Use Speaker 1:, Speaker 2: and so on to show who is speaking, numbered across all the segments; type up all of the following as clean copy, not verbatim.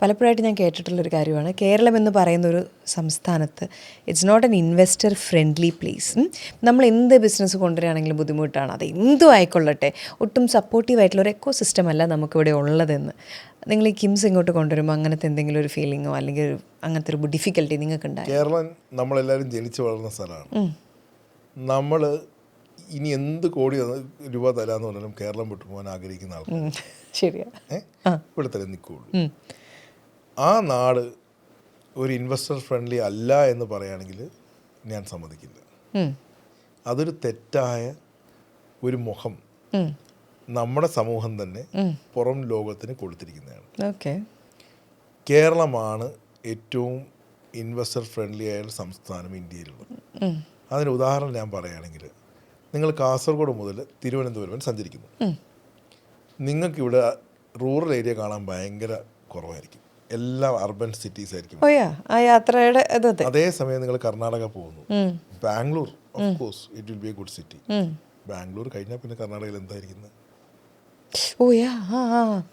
Speaker 1: പലപ്പോഴായിട്ട് ഞാൻ കേട്ടിട്ടുള്ളൊരു കാര്യമാണ്, കേരളം എന്ന് പറയുന്നൊരു സംസ്ഥാനത്ത് it's not an investor friendly place. നമ്മൾ എന്ത് ബിസിനസ് കൊണ്ടുവരികയാണെങ്കിലും ബുദ്ധിമുട്ടാണ്. അത് എന്തും ആയിക്കൊള്ളട്ടെ, ഒട്ടും സപ്പോർട്ടീവ് ഒരു എക്കോ സിസ്റ്റം അല്ല നമുക്കിവിടെ ഉള്ളതെന്ന്. നിങ്ങൾ ഈ കിംസ് ഇങ്ങോട്ട് കൊണ്ടുവരുമ്പോൾ അങ്ങനത്തെ എന്തെങ്കിലും ഒരു ഫീലിങ്ങോ അല്ലെങ്കിൽ അങ്ങനത്തെ ഒരു ഡിഫിക്കൽട്ടി നിങ്ങൾക്ക് ഉണ്ടായി?
Speaker 2: കേരളം നമ്മളെല്ലാവരും ജനിച്ചു വളർന്ന സ്ഥലമാണ്. നമ്മൾ ഇനി എന്ത് കോടി രൂപ തരാമെന്ന് പറഞ്ഞാലും കേരളം വിട്ടു പോകാൻ ആഗ്രഹിക്കുന്ന ആൾക്കാർ
Speaker 1: ശരിയാ,
Speaker 2: ഇവിടെ തന്നെ നിൽക്കുകയുള്ളൂ. ആ നാട് ഒരു ഇൻവെസ്റ്റർ ഫ്രണ്ട്ലി അല്ല എന്ന് പറയുകയാണെങ്കിൽ ഞാൻ സമ്മതിക്കില്ല. അതൊരു തെറ്റായ ഒരു മുഖം നമ്മുടെ സമൂഹം തന്നെ പുറം ലോകത്തിന് കൊടുത്തിരിക്കുന്നതാണ്. കേരളമാണ് ഏറ്റവും ഇൻവെസ്റ്റർ ഫ്രണ്ട്ലി ആയ സംസ്ഥാനം ഇന്ത്യയിലുള്ളത്. അതിന് ഉദാഹരണം ഞാൻ പറയുകയാണെങ്കിൽ, നിങ്ങൾ കാസർഗോഡ് മുതൽ തിരുവനന്തപുരം സഞ്ചരിക്കുന്നു, നിങ്ങൾക്കിവിടെ റൂറൽ ഏരിയ കാണാൻ ഭയങ്കര കുറവായിരിക്കും. എല്ലാം അർബൻ സിറ്റീസ് ആയിരിക്കും. അതേസമയം നിങ്ങൾ കർണാടക പോകുന്നു, Bangalore of course it will be A good city. Bangalore കഴിഞ്ഞാൽ പിന്നെ കർണാടകയിൽ എന്തായിരിക്കുന്നത്?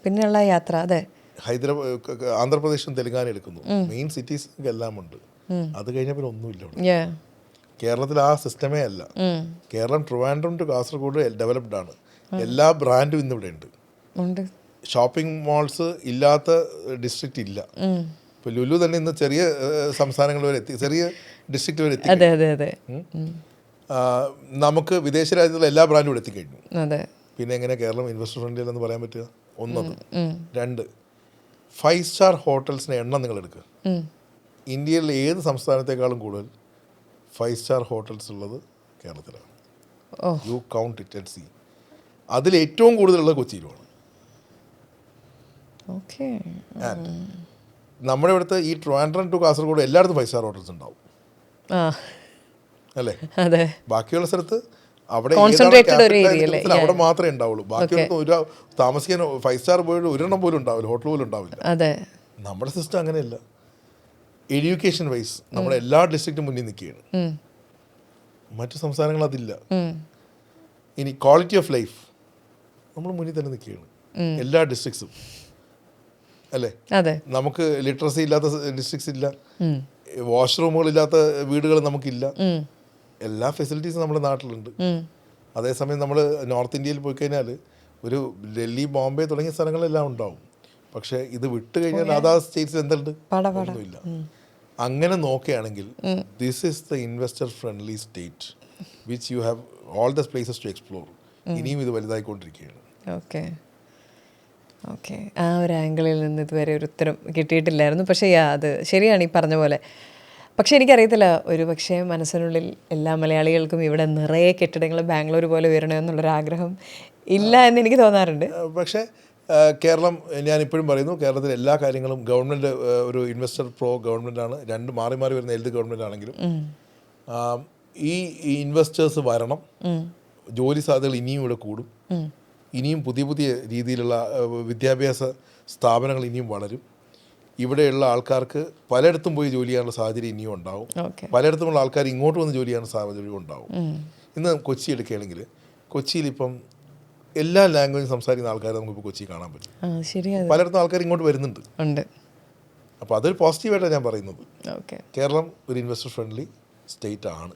Speaker 1: പിന്നെയുള്ള യാത്ര. അതെ,
Speaker 2: ഹൈദരാബാദ്, ആന്ധ്രാപ്രദേശും തെലുങ്കാന എടുക്കുന്നു, മെയിൻ സിറ്റീസ് എല്ലാം ഉണ്ട്. അത് കഴിഞ്ഞാൽ പിന്നെ ഒന്നുമില്ല. കേരളത്തിൽ ആ സിസ്റ്റമേ അല്ല. കേരളം ട്രിവാൻഡ്രം ടു കാസർഗോഡ് ഡെവലപ്ഡ് ആണ്. എല്ലാ ബ്രാൻഡും ഇന്നിവിടെ ഉണ്ട്. ഷോപ്പിംഗ് മാൾസ് ഇല്ലാത്ത ഡിസ്ട്രിക്റ്റ് ഇല്ല. ഇപ്പൊ ലുലു തന്നെ ഇന്ന് ചെറിയ സംസ്ഥാനങ്ങൾ വരെ എത്തി, ചെറിയ ഡിസ്ട്രിക്റ്റ് വരെ എത്തി. നമുക്ക് വിദേശ രാജ്യത്തുള്ള എല്ലാ ബ്രാൻഡും ഇവിടെ എത്തിക്കഴിഞ്ഞു. പിന്നെ എങ്ങനെ കേരളം ഇൻവെസ്റ്റർ ഫ്രണ്ട്ലി എന്ന് പറയാൻ പറ്റുക? ഒന്നത്. 2, 5 സ്റ്റാർ ഹോട്ടൽസിന്റെ എണ്ണം നിങ്ങൾ എടുക്കുക. ഇന്ത്യയിലെ ഏത് സംസ്ഥാനത്തേക്കാളും കൂടുതൽ 5 സ്റ്റാർ ഹോട്ടൽസ് ഉള്ളത് കേരളത്തിലാണ്. You count it and see. അതിൽ ഏറ്റവും കൂടുതലുള്ളത് കൊച്ചിയിലുമാണ്. നമ്മുടെ ഇവിടുത്തെ ഈ ട്രിവാൻഡ്രം ടു കാസർഗോഡ് എല്ലായിടത്തും 5 സ്റ്റാർ ഹോട്ടൽസ് ഉണ്ടാവും, അല്ലേ? ബാക്കിയുള്ള സ്ഥലത്ത് അവിടെ അവിടെ മാത്രമേ ഉണ്ടാവുള്ളൂ. ബാക്കിയുള്ള ഒരു താമസിക്കാൻ 5 സ്റ്റാർ പോയിട്ട് ഒരെണ്ണം പോലും ഉണ്ടാവില്ല, ഹോട്ടൽ പോലും ഉണ്ടാവില്ല. നമ്മുടെ സിസ്റ്റം അങ്ങനെയല്ല. എഡ്യൂക്കേഷൻ വൈസ് നമ്മുടെ എല്ലാ ഡിസ്ട്രിക്റ്റും മുന്നിൽ നിൽക്കുകയാണ്. മറ്റു സംസ്ഥാനങ്ങൾ അതില്ല. ഇനി ക്വാളിറ്റി ഓഫ് ലൈഫ് നമ്മൾ മുന്നിൽ തന്നെ നിൽക്കുകയാണ് എല്ലാ ഡിസ്ട്രിക്ട്സും, അല്ലേ? നമുക്ക് ലിറ്ററസി ഇല്ലാത്ത ഡിസ്ട്രിക്ട്സ് ഇല്ല, വാഷ്റൂമുകളില്ലാത്ത വീടുകൾ നമുക്കില്ല. എല്ലാ ഫെസിലിറ്റീസും നമ്മുടെ നാട്ടിലുണ്ട്. അതേസമയം നമ്മൾ നോർത്ത് ഇന്ത്യയിൽ പോയി കഴിഞ്ഞാൽ ഒരു ഡൽഹി, ബോംബെ തുടങ്ങിയ സ്ഥലങ്ങളെല്ലാം ഉണ്ടാവും. പക്ഷേ ഇത് വിട്ട് കഴിഞ്ഞാൽ അതാ സ്റ്റേറ്റ്സിൽ എന്തുണ്ട്? ഒന്നുമില്ല. അങ്ങനെ നോക്കുകയാണെങ്കിൽ this is the investor friendly state which you have all the places to explore. ഇനിയും ഇത് വലുതായിക്കൊണ്ടിരിക്കുകയാണ്.
Speaker 1: ആ ഒരു ആംഗിളിൽ നിന്ന് ഇതുവരെ ഒരു ഉത്തരം കിട്ടിയിട്ടില്ലായിരുന്നു. പക്ഷേ അത് ശരിയാണ് ഈ പറഞ്ഞ പോലെ. പക്ഷേ എനിക്കറിയത്തില്ല, ഒരു പക്ഷേ മനസ്സിനുള്ളിൽ എല്ലാ മലയാളികൾക്കും ഇവിടെ നിറയെ കെട്ടിടങ്ങൾ ബാംഗ്ലൂർ പോലെ വരണമെന്നുള്ളൊരാഗ്രഹം ഇല്ല എന്ന് എനിക്ക് തോന്നാറുണ്ട്.
Speaker 2: പക്ഷേ കേരളം, ഞാനിപ്പോഴും പറയുന്നു, കേരളത്തിൽ എല്ലാ കാര്യങ്ങളും ഗവൺമെൻറ് ഒരു ഇൻവെസ്റ്റർ പ്രോ ഗവൺമെൻറ്റാണ്. രണ്ട് മാറി മാറി വരുന്ന ഏത് ഗവൺമെൻറ് ആണെങ്കിലും ഈ ഇൻവെസ്റ്റേഴ്സ് വരണം. ജോലി സാധ്യതകൾ ഇനിയും ഇവിടെ കൂടും. ഇനിയും പുതിയ പുതിയ രീതിയിലുള്ള വിദ്യാഭ്യാസ സ്ഥാപനങ്ങൾ ഇനിയും വളരും. ഇവിടെയുള്ള ആൾക്കാർക്ക് പലയിടത്തും പോയി ജോലി ചെയ്യാനുള്ള സാഹചര്യം ഇനിയും ഉണ്ടാവും. പലയിടത്തുമുള്ള ആൾക്കാർ ഇങ്ങോട്ട് വന്ന് ജോലി ചെയ്യാനുള്ള സാഹചര്യം ഉണ്ടാവും. ഇന്ന് കൊച്ചി എടുക്കുകയാണെങ്കിൽ കൊച്ചിയിൽ ഇപ്പം എല്ലാ ലാംഗ്വേജും സംസാരിക്കുന്ന ആൾക്കാരെ നമുക്കിപ്പോൾ കൊച്ചി കാണാൻ പറ്റും. പലയിടത്തും ആൾക്കാർ ഇങ്ങോട്ട് വരുന്നുണ്ട്. അപ്പോൾ അതൊരു പോസിറ്റീവായിട്ടാണ് ഞാൻ പറയുന്നത്. കേരളം ഒരു ഇൻവെസ്റ്റർ ഫ്രണ്ട്ലി സ്റ്റേറ്റ് ആണ്.